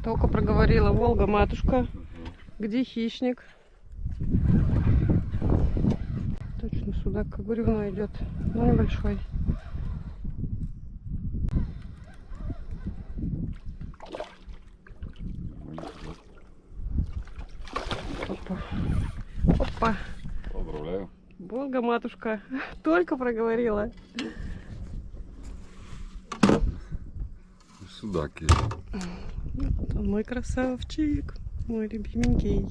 Только проговорила. Волга, матушка. Где хищник? Точно судак, как бревно идет, но небольшой. Опа. Опа. Поздравляю. Волга, матушка. Только проговорила. Судак есть. Вот он, мой красавчик, мой любименький.